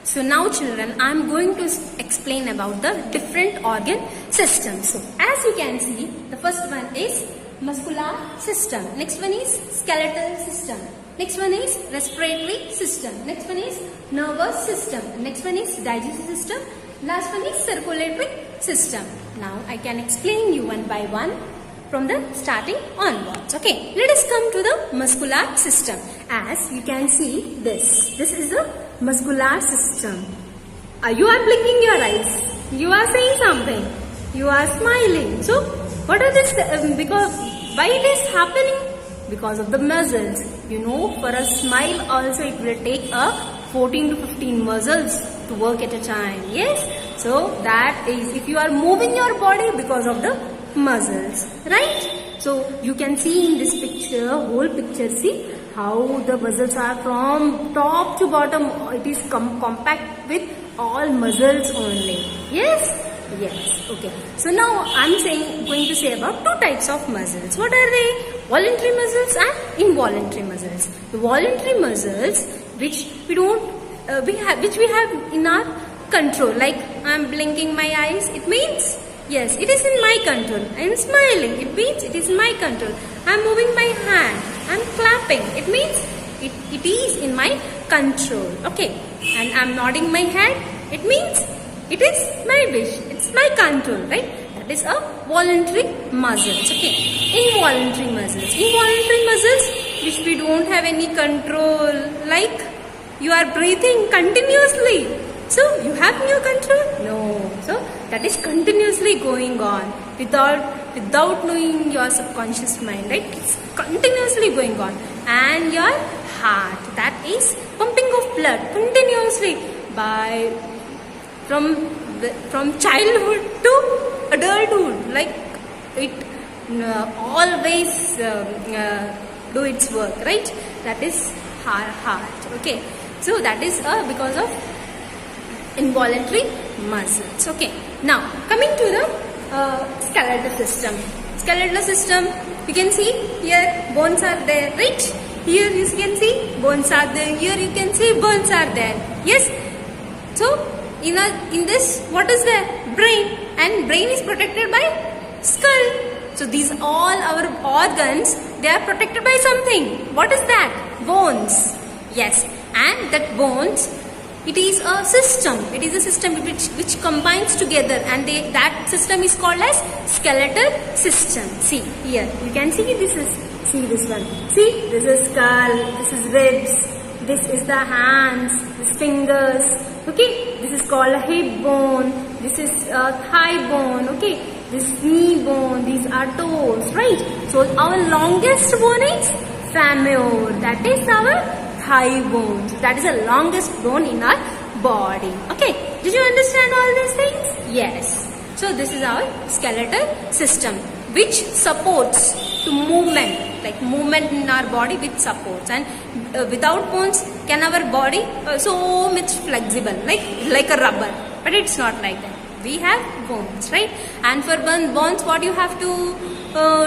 So now children, I am going to explain about the different organ systems. So as you can see, the first one is muscular system. Next one is skeletal system. Next one is respiratory system. Next one is nervous system. Next one is digestive system. Last one is circulatory system. Now I can explain you one by one from the starting onwards. Okay, let us come to the muscular system. As you can see, this is the muscular system. You are blinking your eyes. You are saying something. You are smiling. So, what are this? Because why it is happening? Because of the muscles. You know, for a smile also it will take 14 to 15 muscles to work at a time. Yes. So that is if you are moving your body because of the muscles, right? So you can see in this picture, whole picture, see how the muscles are from top to bottom. It is compact with all muscles only. Yes? Yes. Okay. So now I am going to say about two types of muscles. What are they? Voluntary muscles and involuntary muscles. The voluntary muscles which we have in our control. Like I am blinking my eyes. It means yes, it is in my control. I am smiling. It means it is in my control. I am moving my hand. I am clapping. It means it is in my control. Okay. And I am nodding my head. It means it is my wish. It's my control, right? That is a voluntary muscles. Okay. Involuntary muscles. Involuntary muscles which we don't have any control. Like you are breathing continuously. So you have no control? No. So that is continuously going on without knowing your subconscious mind, right? It's continuously going on. And your heart, that is pumping of blood continuously from childhood to adulthood. Like it always do its work, right? That is heart. Okay. So that is because of involuntary muscles. Okay. Now coming to the skeletal system. Skeletal system, you can see here bones are there, right? Here you can see bones are there. Here you can see bones are there. Yes. So in this, what is there? Brain, and brain is protected by skull. So these all our organs, they are protected by something. What is that? Bones. Yes. And that bones, it is a system. It is a system which combines together, and that system is called as skeletal system. See here, you can see this one. See, this is skull, this is ribs, this is the hands, this fingers. Okay, this is called a hip bone. This is thigh bone. Okay, this knee bone. These are toes, right? So our longest bone is femur. That is our thigh bone. That is the longest bone in our body. Okay, did you understand all these things? Yes. So this is our skeletal system which supports to movement, like movement in our body with supports. And without bones, can our body so much flexible, like a rubber? But it's not like that. We have bones, right? And for bones, what you have to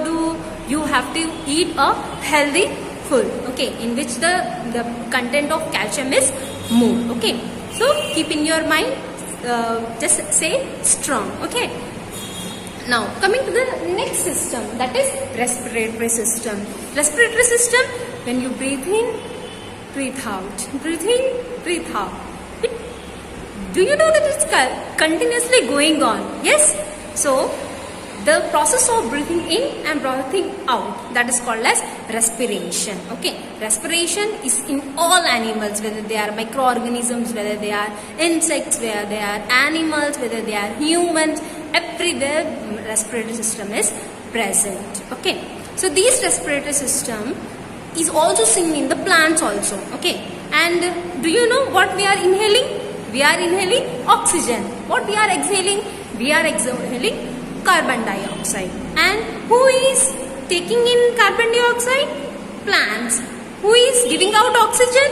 do? You have to eat a healthy food, okay, in which the content of calcium is more. Okay, so keep in your mind, just say strong. Okay. Now coming to the next system, that is respiratory system. Respiratory system, when you breathe in, breathe out, breathe in, breathe out. Do you know that it's continuously going on? Yes. So the process of breathing in and breathing out, that is called as respiration. Okay, respiration is in all animals, whether they are microorganisms, whether they are insects, whether they are animals, whether they are humans. Everywhere respiratory system is present. Okay, so this respiratory system is also seen in the plants also. Okay, and do you know what we are inhaling? We are inhaling oxygen. What we are exhaling? We are exhaling carbon dioxide. And who is taking in carbon dioxide? Plants. Who is giving out oxygen?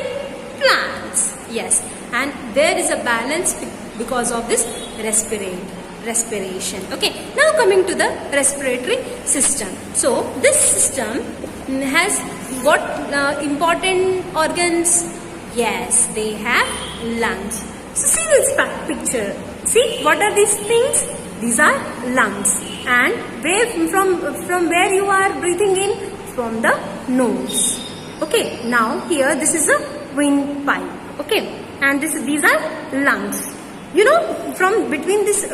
Plants. Yes. And there is a balance because of this respiration. Okay. Now coming to the respiratory system. So this system has what important organs? Yes, they have lungs. So see this picture. See, what are these things? These are lungs. And where from where you are breathing in? From the nose. Okay, now here this is a windpipe. Okay, and these are lungs. You know, from between this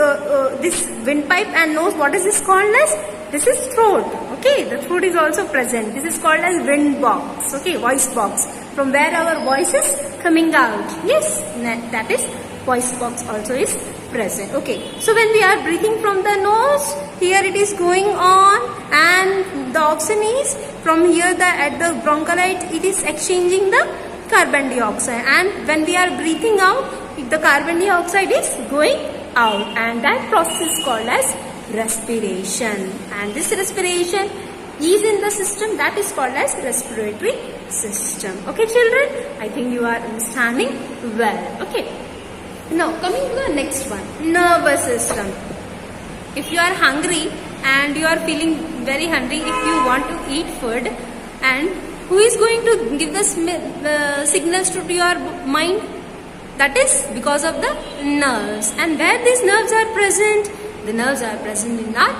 windpipe and nose, what is this called as? This is throat. Okay, the throat is also present. This is called as wind box. Okay, voice box. From where our voice is coming out. Yes, that is voice box also is present. Okay, so when we are breathing from the nose, here it is going on, and the oxygen is from here at the bronchite, it is exchanging the carbon dioxide, and when we are breathing out, the carbon dioxide is going out, and that process is called as respiration. And this respiration is in the system, that is called as respiratory system. Okay children, I think you are understanding well. Okay, now coming to the next one, nervous system. If you are hungry and you are feeling very hungry, if you want to eat food, and who is going to give the signals to your mind? That is because of the nerves. And where these nerves are present? The nerves are present in our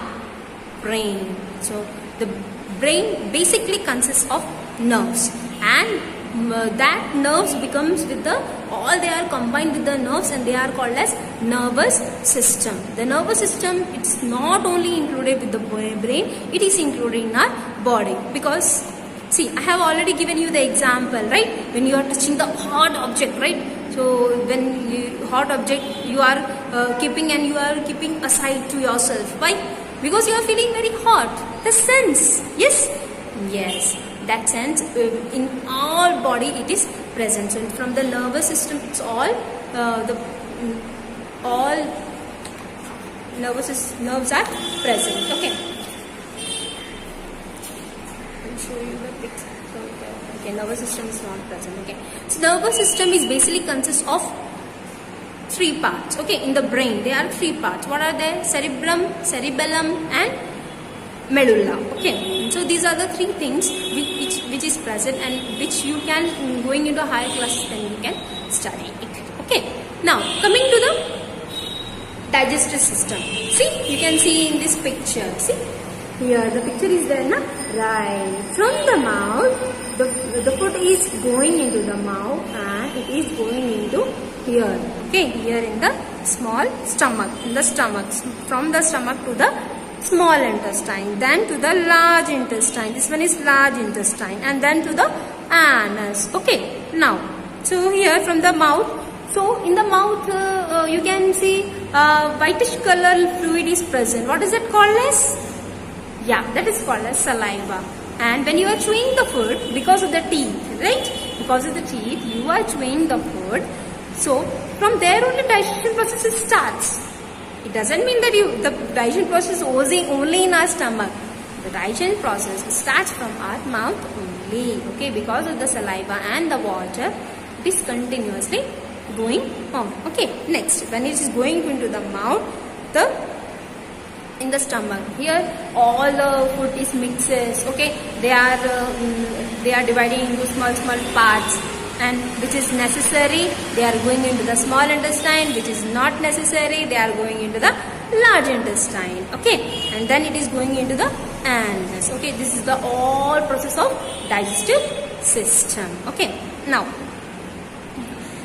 brain. So the brain basically consists of nerves, and that nerves becomes with the they are combined with the nerves, and they are called as nervous system. The nervous system, it's not only included with the brain, it is included in our body, because see, I have already given you the example, right? When you are touching the hot object, right? So when hot object you are keeping, and you are keeping aside to yourself. Why? Because you are feeling very hot. The sense, yes, yes. That sense in all body it is present. So from the nervous system, it's all nerves are present. Okay. I'll show you the picture. Okay, nervous system is not present. Okay. So nervous system is basically consists of three parts. Okay, in the brain there are three parts. What are they? Cerebrum, cerebellum, and medulla. Okay, so these are the three things which is present, and which you can, going into higher classes, then you can study it. Okay, now coming to the digestive system. See, you can see in this picture. See, here the picture is there, na? Right. From the mouth, the food is going into the mouth, and it is going into here. Okay, here in the small stomach. In the stomach, from the stomach to the small intestine, then to the large intestine. This one is large intestine, and then to the anus. Okay, now, so here from the mouth, so in the mouth you can see whitish color fluid is present. What is it called as? Yeah, that is called as saliva. And when you are chewing the food, because of the teeth, right? Because of the teeth, you are chewing the food. So from there only digestion process starts. It doesn't mean that the digestion process is only in our stomach. The digestion process starts from our mouth only. Okay, because of the saliva and the water, it is continuously going on. Okay, next, when it is going into the mouth, in the stomach, here all the food is mixes. Okay, they are dividing into small parts, and which is necessary, they are going into the small intestine. Which is not necessary, they are going into the large intestine. Okay, and then it is going into the anus. Okay, this is the all process of digestive system. Okay, now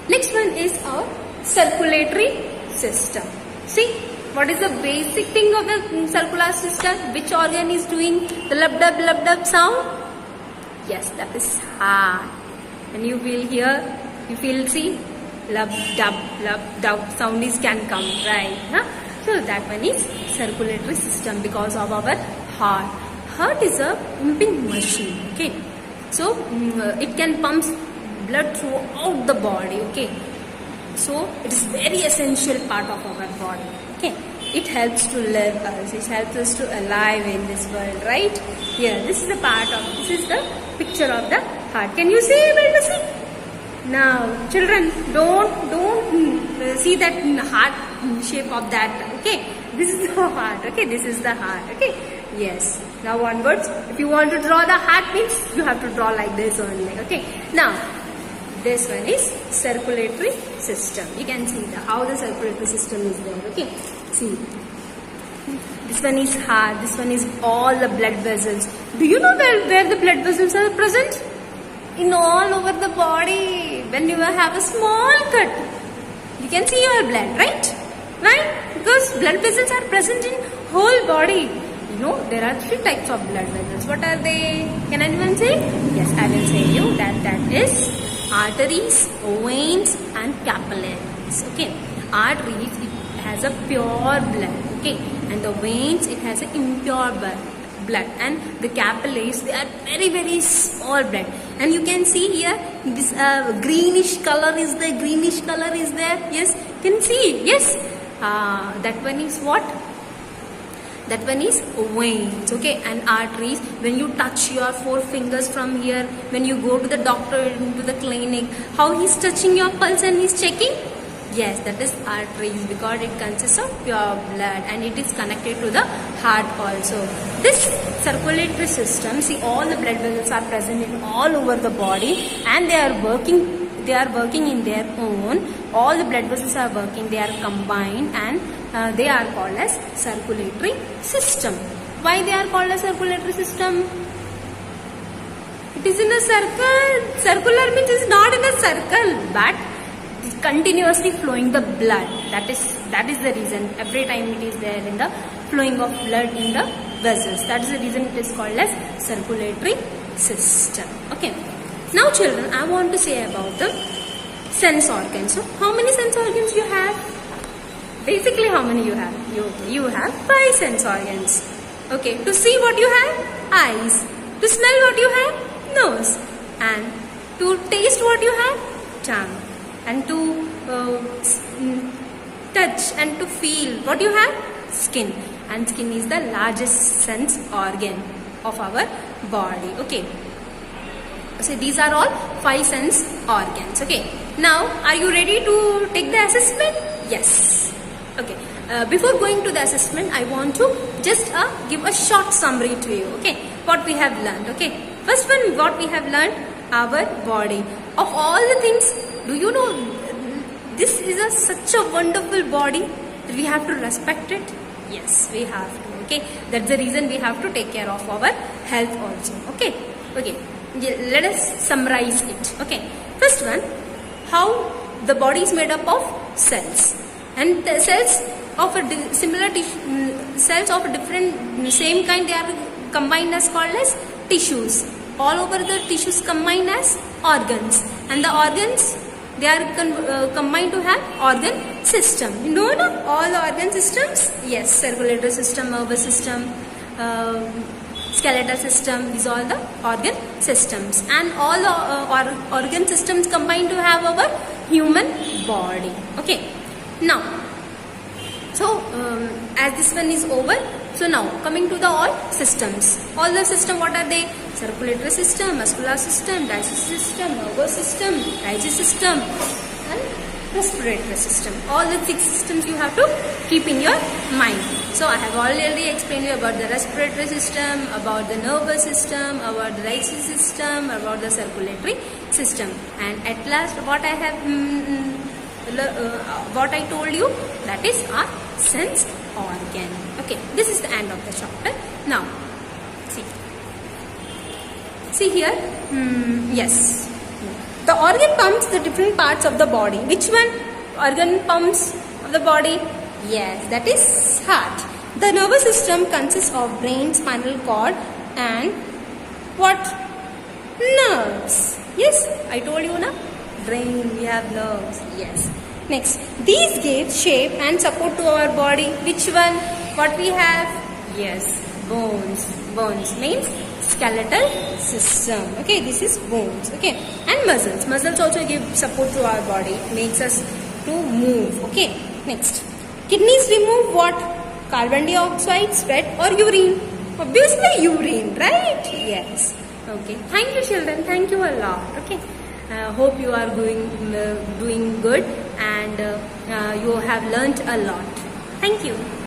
next one is our circulatory system. See, what is the basic thing of the circular system? Which organ is doing the lub-dub sound? Yes, that is heart. And you will hear, see, lub-dub sound can come, right? Huh? So that one is circulatory system, because of our heart. Heart is a pumping machine. Okay, so it can pump blood throughout the body. Okay, so it is very essential part of our body. Okay, it helps to live us, it helps us to alive in this world, right? Here, this is the picture of the heart. Can you see, able to see? Now, children, don't see that heart shape of that. Okay, this is the heart. Okay, this is the heart. Okay, yes. Now onwards, if you want to draw the heart, means you have to draw like this only. Okay, now this one is circulatory system. You can see how the circulatory system is there. Okay, see. This one is heart, this one is all the blood vessels. Do you know where the blood vessels are present? In all over the body. When you have a small cut, you can see your blood, right? Right? Because blood vessels are present in whole body. You know, there are 3 types of blood vessels. What are they? Can anyone say? Yes, I will say you that is arteries, veins and capillaries. Okay. Arteries, it has a pure blood. Okay. And the veins, it has an impure blood. And the capillaries, they are very, very small blood. And you can see here, this greenish color is there. Greenish color is there. Yes. Can see? Yes. That one is what? That one is veins, okay, and arteries. When you touch your 4 fingers from here, when you go to the doctor, into the clinic, how he's touching your pulse and he's checking? Yes, that is arteries, because it consists of pure blood and it is connected to the heart also. This circulatory system, see, all the blood vessels are present in all over the body and they are working in their own. All the blood vessels are working, they are combined, and they are called as circulatory system. Why they are called as circulatory system? It is in a circle. Circular means it's not in a circle, but it's continuously flowing the blood. That is the reason. Every time it is there in the flowing of blood in the vessels. That is the reason it is called as circulatory system. Okay. Now children, I want to say about the sense organs. So how many sense organs you have? Basically, how many you have? You have 5 sense organs. Okay, to see what you have? Eyes. To smell what you have? Nose. And to taste what you have? Tongue. And to touch and to feel what you have? Skin. And skin is the largest sense organ of our body. Okay. So these are all 5 sense organs. Okay. Now, are you ready to take the assessment? Yes. Okay. Before going to the assessment, I want to just give a short summary to you. Okay. What we have learned. Okay. First one, what we have learned, our body. Of all the things, do you know this is such a wonderful body that we have to respect it? Yes, we have to. Okay. That's the reason we have to take care of our health also. Okay. Okay. Let us summarize it. Okay. First one, how the body is made up of cells. And the cells of a similar cells of a different same kind, they are combined as called as tissues. All over the tissues combined as organs, and the organs, they are combined to have organ system. You know all the organ systems? Yes, circulatory system, nervous system, skeletal system. These are all the organ systems, and all the organ systems combined to have our human body. Okay. Now, so as this one is over, so now coming to the all systems. All the system, what are they? Circulatory system, muscular system, digestive system, nervous system, digestive system, and respiratory system. All the 6 systems you have to keep in your mind. So I have already explained you about the respiratory system, about the nervous system, about the digestive system, about the circulatory system, and at last what I have what I told you, that is our sense organ. Okay, this is the end of the chapter. Now, see here. Yes, the organ pumps the different parts of the body. Which one? Organ pumps of the body? Yes, that is heart. The nervous system consists of brain, spinal cord, and what? Nerves. Yes, I told you na. Brain, we have nerves. Yes. Next, these give shape and support to our body. Which one? What we have? Yes, bones. Bones means skeletal system. Okay, this is bones. Okay, and muscles. Muscles also give support to our body. Makes us to move. Okay. Next, kidneys remove what? Carbon dioxide, sweat, or urine? Obviously, urine, right? Yes. Okay. Thank you, children. Thank you a lot. Okay. Hope you are doing good, and you have learnt a lot. Thank you.